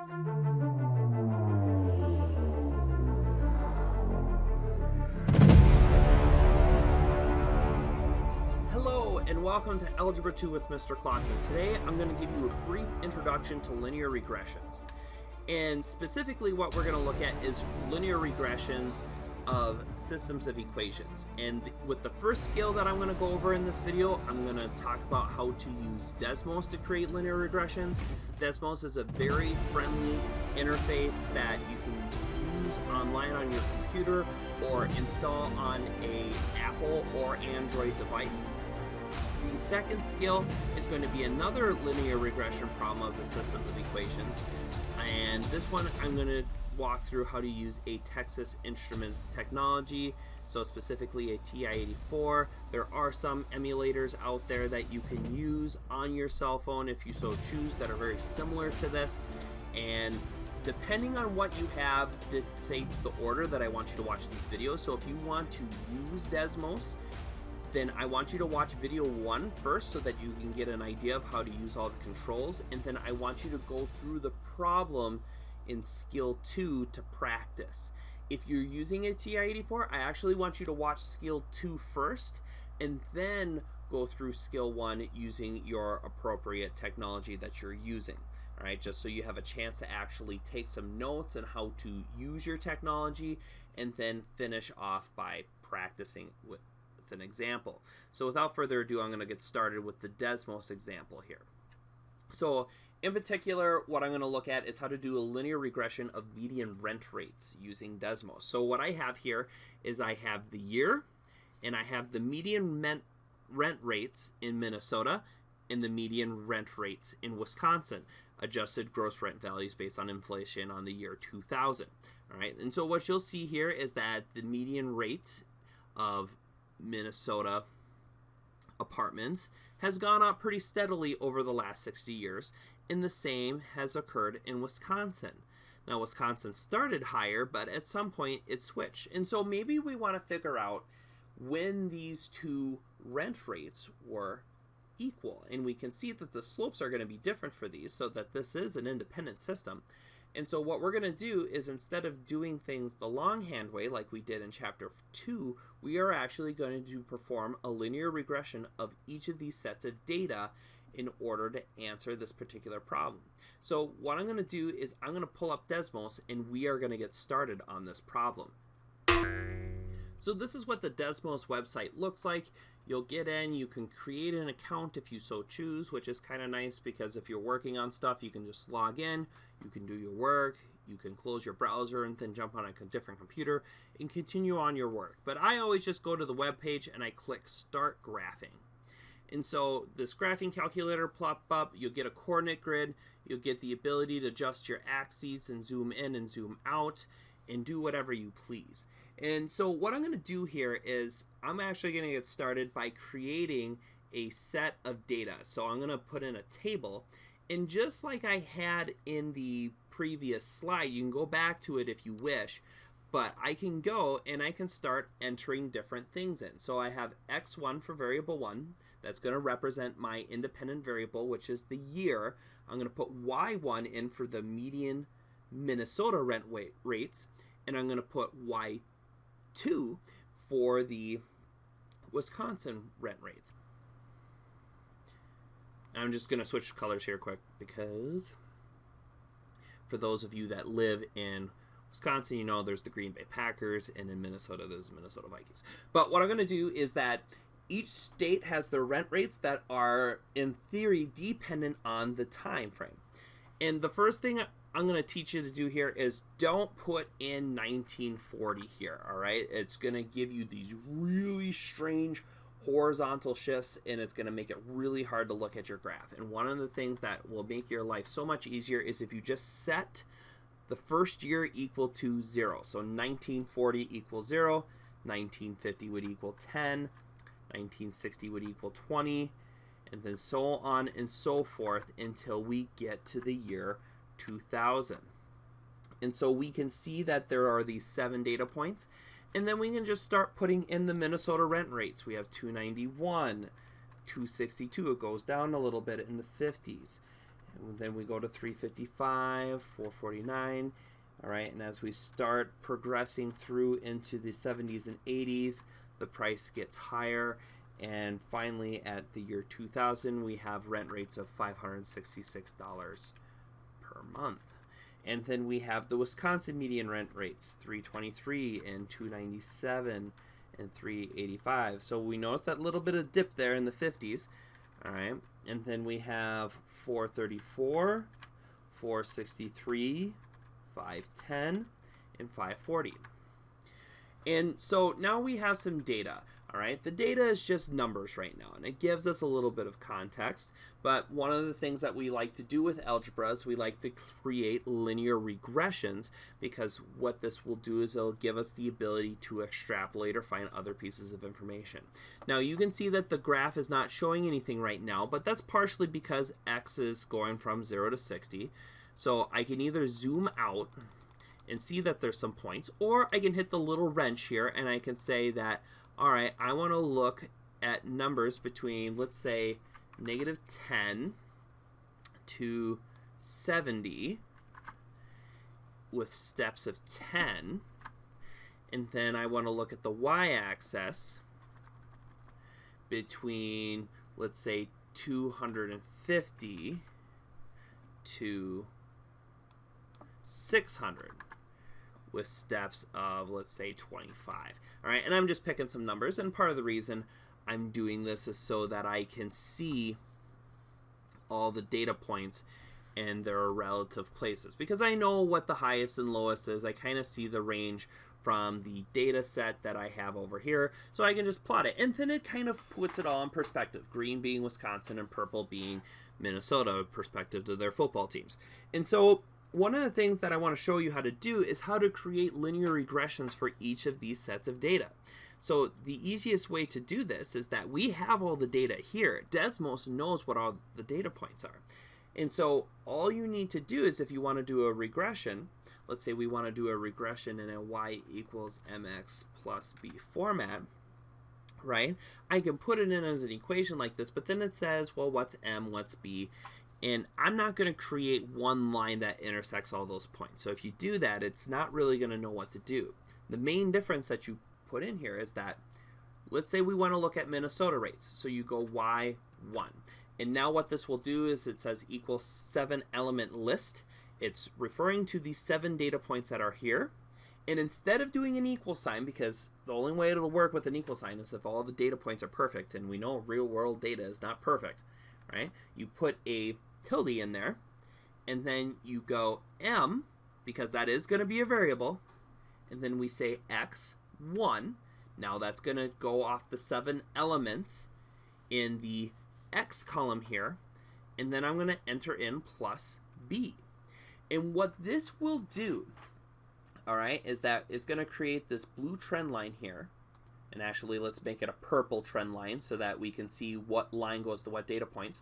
Hello and welcome to Algebra II with Mr. Clausen. Today I'm going to give you a brief introduction to linear regressions. And specifically what we're going to look at is linear regressions of systems of equations. And with the first skill that I'm going to go over in this video, I'm going to talk about how to use Desmos to create linear regressions. Desmos is a very friendly interface that you can use online on your computer or install on a Apple or Android device. The second skill is going to be another linear regression problem of the system of equations, and this one I'm going to walk through how to use a Texas Instruments technology, so specifically a TI-84. There are some emulators out there that you can use on your cell phone if you so choose that are very similar to this, and depending on what you have dictates the order that I want you to watch these videos. So if you want to use Desmos, then I want you to watch video 1 first so that you can get an idea of how to use all the controls, and then I want you to go through the problem in skill 2 to practice. If you're using a TI-84, I actually want you to watch skill 2 first and then go through skill 1 using your appropriate technology that you're using. All right, just so you have a chance to actually take some notes on how to use your technology and then finish off by practicing with an example. So without further ado, I'm going to get started with the Desmos example here. So in particular, what I'm going to look at is how to do a linear regression of median rent rates using Desmos. So what I have here is I have the year, and I have the median rent rates in Minnesota and the median rent rates in Wisconsin, adjusted gross rent values based on inflation on the year 2000. All right, and so what you'll see here is that the median rate of Minnesota apartments has gone up pretty steadily over the last 60 years, and the same has occurred in Wisconsin. Now, Wisconsin started higher, but at some point it switched. And so maybe we want to figure out when these two rent rates were equal. And we can see that the slopes are going to be different for these, so that this is an independent system. And so what we're going to do is, instead of doing things the longhand way like we did in chapter 2, we are actually going to perform a linear regression of each of these sets of data in order to answer this particular problem. So what I'm going to do is I'm going to pull up Desmos, and we are going to get started on this problem. So this is what the Desmos website looks like. You'll get in, you can create an account if you so choose, which is kind of nice because if you're working on stuff, you can just log in, you can do your work, you can close your browser and then jump on a different computer and continue on your work. But I always just go to the web page and I click Start Graphing. And so this graphing calculator pop up, you'll get a coordinate grid, you'll get the ability to adjust your axes and zoom in and zoom out and do whatever you please. And so what I'm going to do here is I'm actually going to get started by creating a set of data. So I'm going to put in a table, and just like I had in the previous slide, you can go back to it if you wish, but I can go and I can start entering different things in. So I have x1 for variable 1. That's going to represent my independent variable, which is the year. I'm going to put y1 in for the median Minnesota rent rates, and I'm going to put y2 for the Wisconsin rent rates. I'm just going to switch colors here quick because for those of you that live in Wisconsin, you know there's the Green Bay Packers, and in Minnesota there's the Minnesota Vikings. But what I'm going to do is that each state has their rent rates that are in theory dependent on the time frame. And the first thing I'm going to teach you to do here is don't put in 1940 here, all right? It's going to give you these really strange horizontal shifts, and it's going to make it really hard to look at your graph. And one of the things that will make your life so much easier is if you just set the first year equal to 0. So 1940 equals 0, 1950 would equal 10, 1960 would equal 20, and then so on and so forth until we get to the year 2000. And so we can see that there are these 7 data points, and then we can just start putting in the Minnesota rent rates. We have 291, 262, it goes down a little bit in the 50s, And then we go to 355, 449. All right, and as we start progressing through into the 70s and 80s, the price gets higher. And finally, at the year 2000, we have rent rates of $566 per month. And then we have the Wisconsin median rent rates, $323 and $297 and $385. So we notice that little bit of dip there in the 50s. All right, and then we have $434, $463, $510, and $540. And so now we have some data. All right, the data is just numbers right now, and it gives us a little bit of context. But one of the things that we like to do with algebra is we like to create linear regressions, because what this will do is it'll give us the ability to extrapolate or find other pieces of information. Now you can see that the graph is not showing anything right now, but that's partially because x is going from 0 to 60. So I can either zoom out and see that there's some points, or I can hit the little wrench here and I can say that, all right, I want to look at numbers between, let's say, -10 to 70 with steps of 10. And then I want to look at the y-axis between, let's say, 250 to 600. With steps of, let's say, 25. All right, and I'm just picking some numbers, and part of the reason I'm doing this is so that I can see all the data points and their relative places, because I know what the highest and lowest is. I kind of see the range from the data set that I have over here, so I can just plot it, and then it kind of puts it all in perspective, green being Wisconsin and purple being Minnesota, perspective to their football teams. And so one of the things that I want to show you how to do is how to create linear regressions for each of these sets of data. So the easiest way to do this is that we have all the data here. Desmos knows what all the data points are. And so all you need to do is, if you want to do a regression, let's say we want to do a regression in a y equals mx plus b format, right? I can put it in as an equation like this, but then it says, well, what's m, what's b? And I'm not going to create one line that intersects all those points. So if you do that, it's not really going to know what to do. The main difference that you put in here is that, let's say we want to look at Minnesota rates. So you go y1. And now what this will do is it says equal 7 element list. It's referring to the 7 data points that are here. And instead of doing an equal sign, because the only way it'll work with an equal sign is if all the data points are perfect, and we know real world data is not perfect, right? You put a tilde in there, and then you go m, because that is going to be a variable, and then we say x1. Now that's going to go off the 7 elements in the x column here, and then I'm going to enter in plus b. And what this will do, all right, is that it's going to create this blue trend line here. And actually, let's make it a purple trend line so that we can see what line goes to what data points.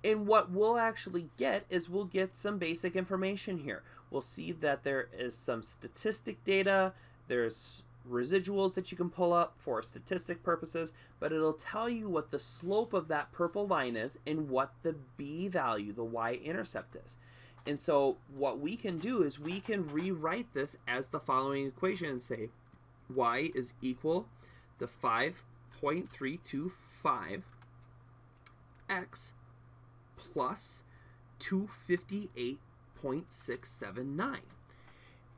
And what we'll actually get is we'll get some basic information here. We'll see that there is some statistic data. There's residuals that you can pull up for statistic purposes, but it'll tell you what the slope of that purple line is and what the b value, the y-intercept is. And so what we can do is we can rewrite this as the following equation and say y is equal to 5.325 x plus 258.679.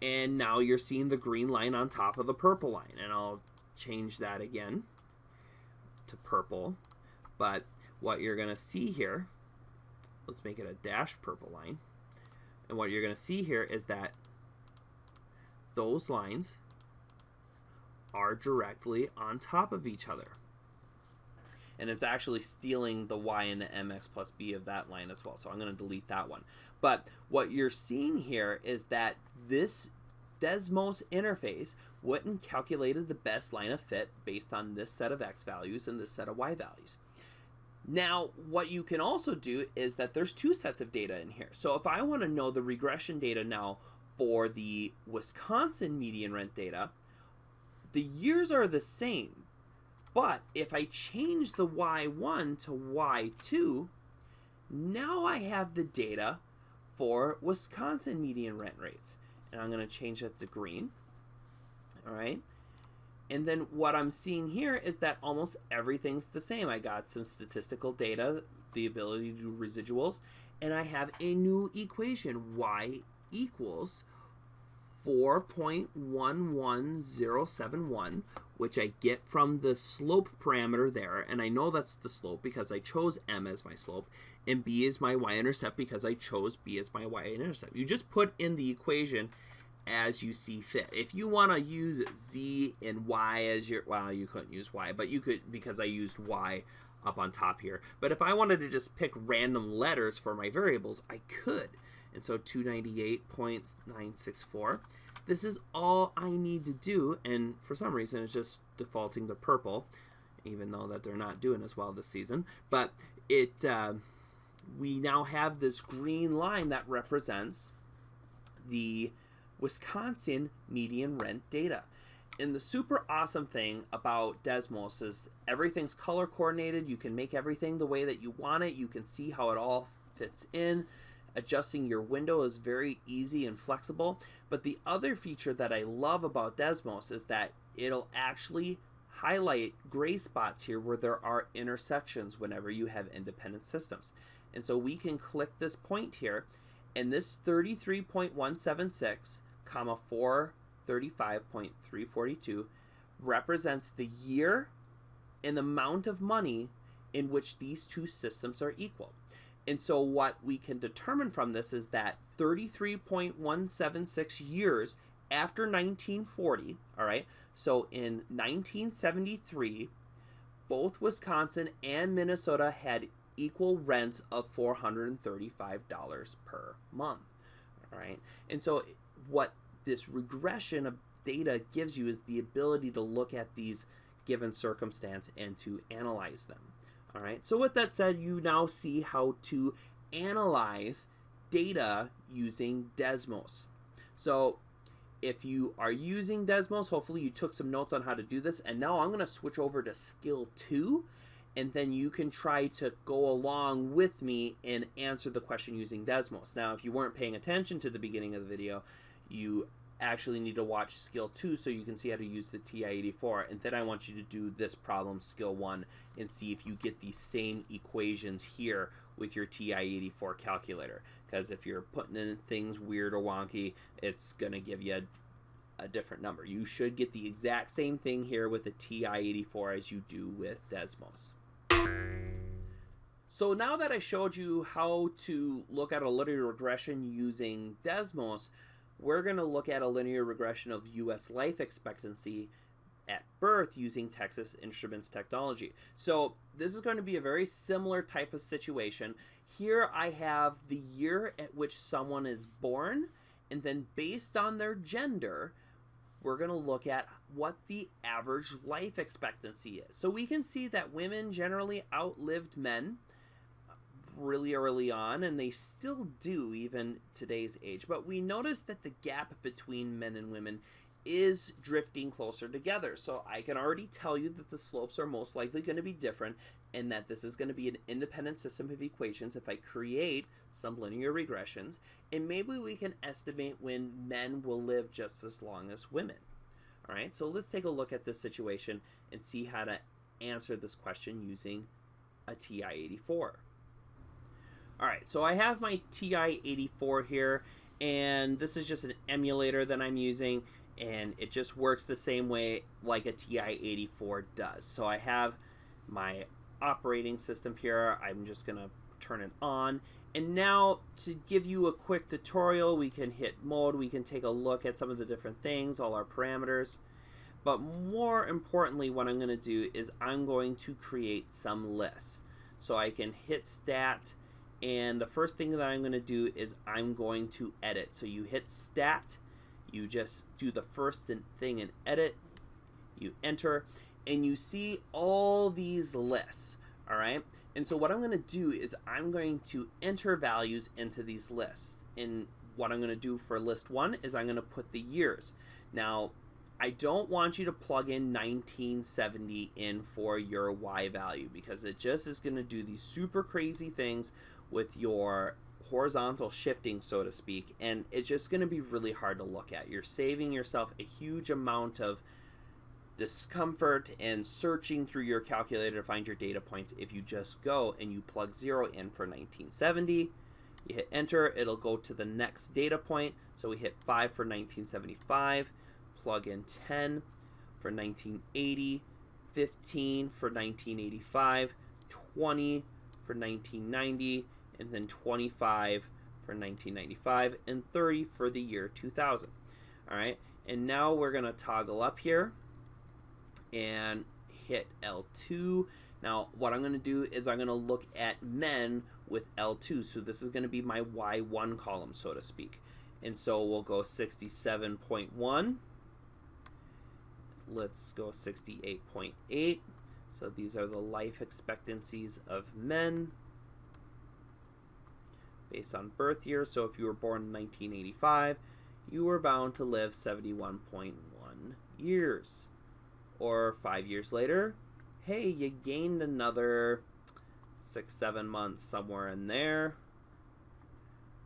And now you're seeing the green line on top of the purple line. And I'll change that again to purple. But what you're going to see here, let's make it a dashed purple line. And what you're going to see here is that those lines are directly on top of each other. And it's actually stealing the y and the mx plus b of that line as well. So I'm going to delete that one. But what you're seeing here is that this Desmos interface went and calculated the best line of fit based on this set of x values and this set of y values. Now, what you can also do is that there's 2 sets of data in here. So if I want to know the regression data now for the Wisconsin median rent data, the years are the same. But if I change the y1 to y2, Now I have the data for Wisconsin median rent rates. And I'm going to change that to green. All right. And then what I'm seeing here is that almost everything's the same. I got some statistical data, the ability to do residuals, and I have a new equation, y equals 4.11071, which I get from the slope parameter there, and I know that's the slope because I chose m as my slope, and b is my y-intercept because I chose b as my y-intercept. You just put in the equation as you see fit. If you want to use z and y as your, well, you couldn't use y, but you could, because I used y up on top here. But if I wanted to just pick random letters for my variables, I could. And so 298.964. This is all I need to do, and for some reason it's just defaulting to purple, even though that they're not doing as well this season. But it, we now have this green line that represents the Wisconsin median rent data. And the super awesome thing about Desmos is everything's color coordinated. You can make everything the way that you want it. You can see how it all fits in. Adjusting your window is very easy and flexible. But the other feature that I love about Desmos is that it'll actually highlight gray spots here where there are intersections whenever you have independent systems. And so we can click this point here, and this 33.176, comma 435.342 represents the year and the amount of money in which these two systems are equal. And so what we can determine from this is that 33.176 years after 1940, all right, so in 1973, both Wisconsin and Minnesota had equal rents of $435 per month, all right? And so what this regression of data gives you is the ability to look at these given circumstance and to analyze them. All right, so with that said, you now see how to analyze data using Desmos. So if you are using Desmos, hopefully you took some notes on how to do this. And now I'm going to switch over to skill 2, and then you can try to go along with me and answer the question using Desmos. Now, if you weren't paying attention to the beginning of the video, you actually need to watch skill 2 so you can see how to use the TI-84, and then I want you to do this problem, skill 1, and see if you get these same equations here with your TI-84 calculator, because if you're putting in things weird or wonky, it's going to give you a different number. You should get the exact same thing here with the TI-84 as you do with Desmos. So now that I showed you how to look at a linear regression using Desmos, we're going to look at a linear regression of U.S. life expectancy at birth using Texas Instruments technology. So this is going to be a very similar type of situation. Here I have the year at which someone is born, and then based on their gender, we're going to look at what the average life expectancy is. So we can see that women generally outlived men really early on, and they still do even today's age, but we notice that the gap between men and women is drifting closer together. So I can already tell you that the slopes are most likely going to be different, and that this is going to be an independent system of equations if I create some linear regressions, and maybe we can estimate when men will live just as long as women. All right, so let's take a look at this situation and see how to answer this question using a TI-84. All right, so I have my TI-84 here, and this is just an emulator that I'm using, and it just works the same way like a TI-84 does. So I have my operating system here. I'm just gonna turn it on, and now to give you a quick tutorial, we can hit mode, we can take a look at some of the different things, all our parameters. But more importantly, what I'm gonna do is I'm going to create some lists. So I can hit stat, and the first thing that I'm going to do is I'm going to edit. So you hit stat, you just do the first thing in edit, you enter, and you see all these lists, all right? And so what I'm going to do is I'm going to enter values into these lists. And what I'm going to do for list 1 is I'm going to put the years. Now, I don't want you to plug in 1970 in for your Y value, because it just is going to do these super crazy things with your horizontal shifting, so to speak, and it's just going to be really hard to look at. You're saving yourself a huge amount of discomfort and searching through your calculator to find your data points if you just go and you plug 0 in for 1970. You hit enter, it'll go to the next data point. So we hit 5 for 1975, plug in 10 for 1980, 15 for 1985, 20 for 1990, and then 25 for 1995, and 30 for the year 2000. All right, and now we're going to toggle up here and hit L2. Now, what I'm going to do is I'm going to look at men with L2. So this is going to be my Y1 column, so to speak. And so we'll go 67.1. Let's go 68.8. So these are the life expectancies of men based on birth year. So if you were born in 1985, you were bound to live 71.1 years. Or 5 years later, hey, you gained another 6-7 months somewhere in there.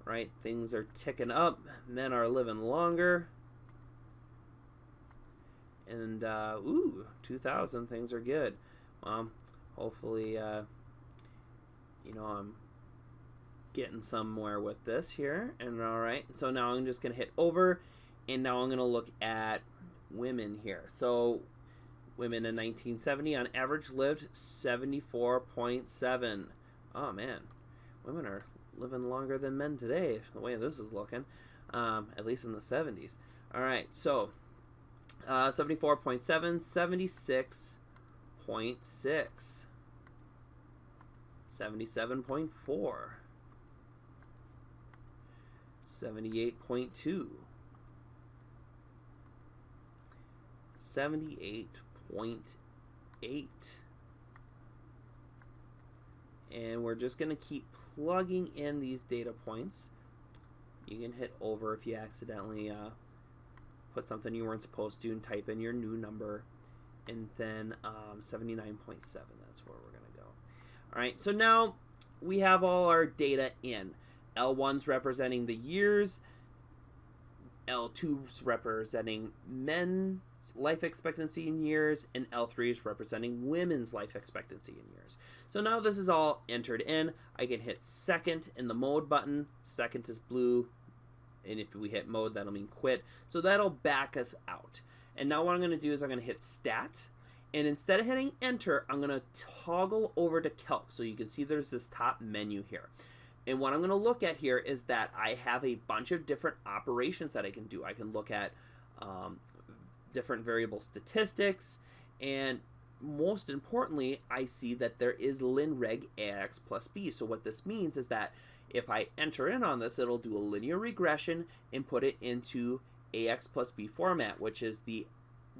Right? Things are ticking up. Men are living longer. And, 2000, things are good. Hopefully, you know, I'm getting somewhere with this here. And, all right, so now I'm just going to hit over. And now I'm going to look at women here. So women in 1970 on average lived 74.7. Oh man, women are living longer than men today, the way this is looking, at least in the 70s. All right, so 74.7, 76.6, 77.4, 78.2, 78.8, and we're just going to keep plugging in these data points. You can hit over if you accidentally put something you weren't supposed to and type in your new number, and then 79.7, that's where we're going to go. All right, so now we have all our data in. L1's representing the years, L2's representing men's life expectancy in years, and L3 is representing women's life expectancy in years. So now this is all entered in. I can hit second in the mode button. Second is blue, and if we hit mode, that'll mean quit. So that'll back us out. And now what I'm going to do is I'm going to hit stat, and instead of hitting enter, I'm going to toggle over to calc. So you can see there's this top menu here. And what I'm going to look at here is that I have a bunch of different operations that I can do. I can look at different variable statistics, and most importantly, I see that there is linreg ax plus b. So what this means is that if I enter in on this, it'll do a linear regression and put it into ax plus b format, which is the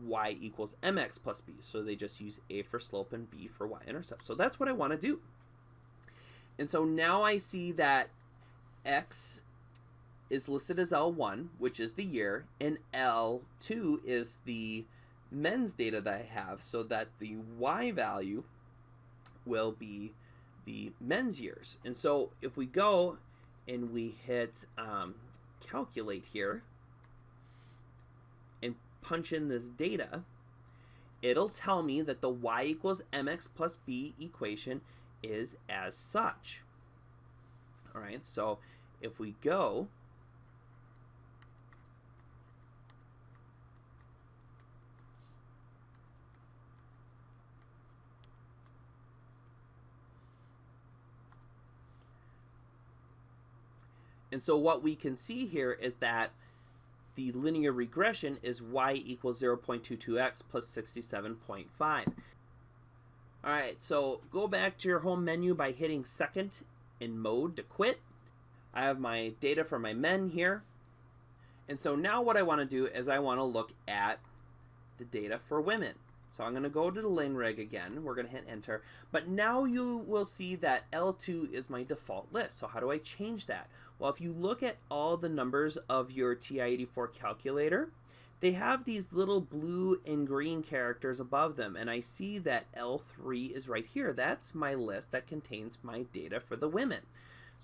y equals mx plus b. So they just use a for slope and b for y-intercept. So that's what I want to do. And so now I see that x is listed as L1, which is the year, and L2 is the men's data that I have, so that the y value will be the men's years. And so if we go and we hit calculate here and punch in this data, it'll tell me that the y equals mx plus b equation is as such. All right, so if we go and so what we can see here is that the linear regression is y equals 0.22x plus 67.5. All right, so go back to your home menu by hitting second in mode to quit. I have my data for my men here. And so now what I want to do is I want to look at the data for women. So I'm going to go to the linreg again. We're going to hit enter. But now you will see that L2 is my default list. So how do I change that? Well, if you look at all the numbers of your TI-84 calculator, they have these little blue and green characters above them, and I see that L3 is right here. That's my list that contains my data for the women.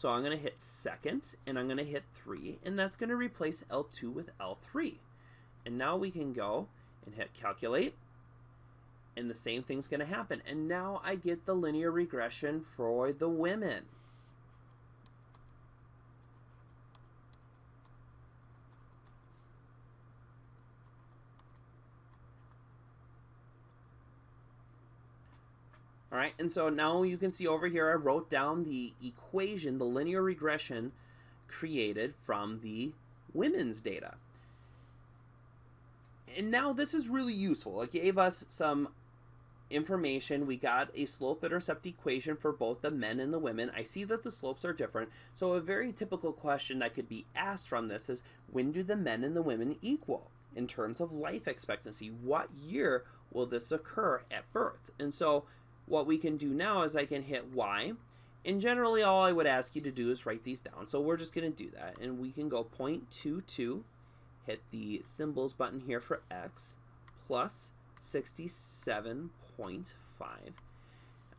So I'm going to hit second, and I'm going to hit 3, and that's going to replace L2 with L3. And now we can go and hit calculate, and the same thing's going to happen. And now I get the linear regression for the women. All right, and so now you can see over here I wrote down the equation, the linear regression created from the women's data. And now this is really useful. It gave us some information. We got a slope-intercept equation for both the men and the women. I see that the slopes are different. So a very typical question that could be asked from this is, when do the men and the women equal in terms of life expectancy? What year will this occur at birth? And so what we can do now is I can hit Y, and generally all I would ask you to do is write these down. So we're just going to do that, and we can go 0.22, hit the symbols button here for X, plus 67.5.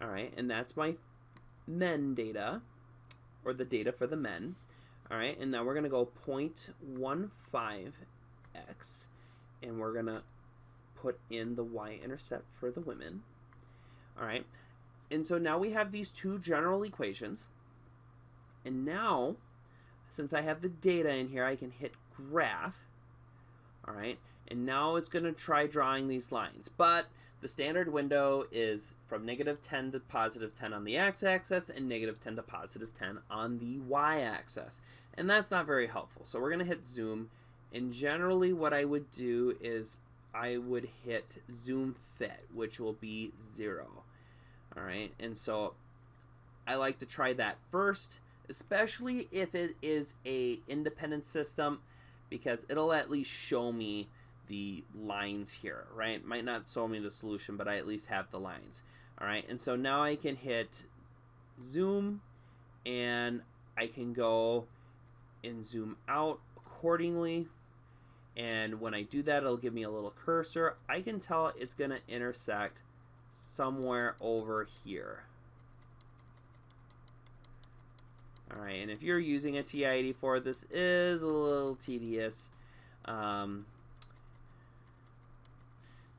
All right, and that's my men data, or the data for the men. All right, and now we're going to go 0.15X, and we're going to put in the y-intercept for the women. All right, and so now we have these two general equations, and now since I have the data in here, I can hit graph. All right, and now it's going to try drawing these lines, but the standard window is from -10 to +10 on the x-axis and -10 to +10 on the y-axis, and that's not very helpful. So we're going to hit zoom, and generally what I would do is I would hit zoom fit, which will be 0. All right, and so I like to try that first, especially if it is a independent system, because it'll at least show me the lines here, right? Might not show me the solution, but I at least have the lines. All right, and so now I can hit zoom, and I can go and zoom out accordingly. And when I do that, it'll give me a little cursor. I can tell it's going to intersect somewhere over here. All right, and if you're using a TI-84, this is a little tedious.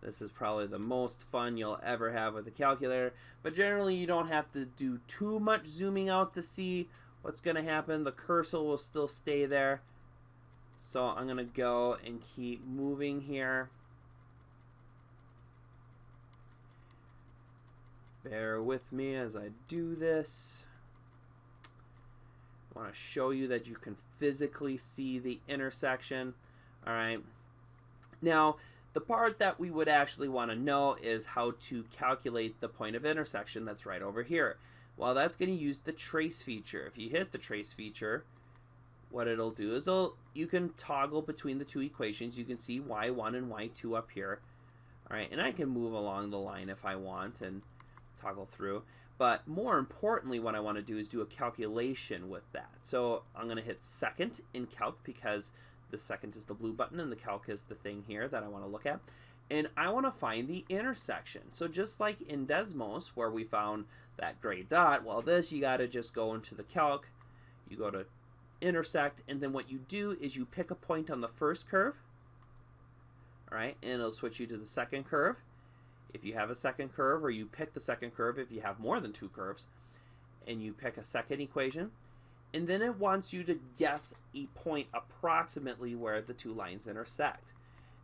This is probably the most fun you'll ever have with a calculator, but generally you don't have to do too much zooming out to see what's going to happen. The cursor will still stay there. So I'm going to go and keep moving here. Bear with me as I do this. I want to show you that you can physically see the intersection. All right. Now, the part that we would actually want to know is how to calculate the point of intersection that's right over here. Well, that's going to use the trace feature. If you hit the trace feature, what it'll do is you can toggle between the two equations. You can see y1 and y2 up here. All right, and I can move along the line if I want and toggle through. But more importantly, what I want to do is do a calculation with that. So I'm going to hit second in calc, because the second is the blue button and the calc is the thing here that I want to look at. And I want to find the intersection. So just like in Desmos, where we found that gray dot, well, this you got to just go into the calc. You go to intersect, and then what you do is you pick a point on the first curve. All right, and it'll switch you to the second curve if you have a second curve, or you pick the second curve if you have more than 2 curves, and you pick a second equation, and then it wants you to guess a point approximately where the two lines intersect.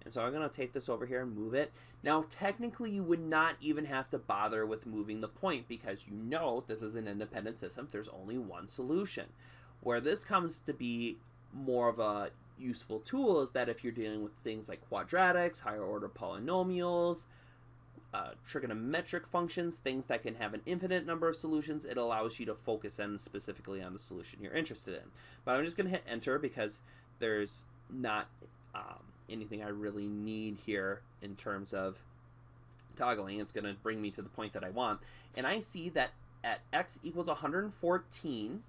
And so I'm going to take this over here and move it. Now, technically, you would not even have to bother with moving the point, because you know this is an independent system. There's only one solution. Where this comes to be more of a useful tool is that if you're dealing with things like quadratics, higher order polynomials, trigonometric functions, things that can have an infinite number of solutions, it allows you to focus in specifically on the solution you're interested in. But I'm just going to hit enter, because there's not anything I really need here in terms of toggling. It's going to bring me to the point that I want. And I see that at x equals 114,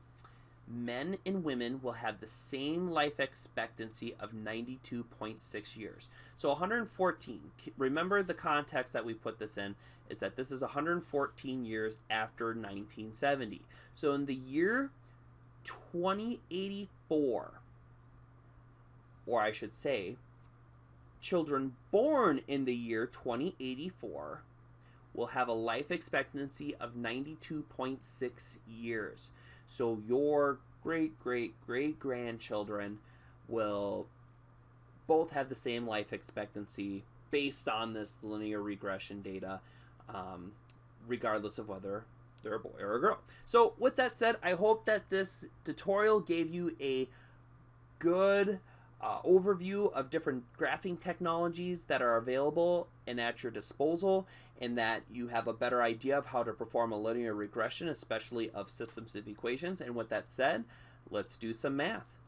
men and women will have the same life expectancy of 92.6 years. So 114, remember the context that we put this in is that this is 114 years after 1970. So in the year 2084, or I should say, children born in the year 2084 will have a life expectancy of 92.6 years. So your great-great-great-grandchildren will both have the same life expectancy based on this linear regression data, regardless of whether they're a boy or a girl. So with that said, I hope that this tutorial gave you a good overview of different graphing technologies that are available and at your disposal, and that you have a better idea of how to perform a linear regression, especially of systems of equations. And with that said, let's do some math.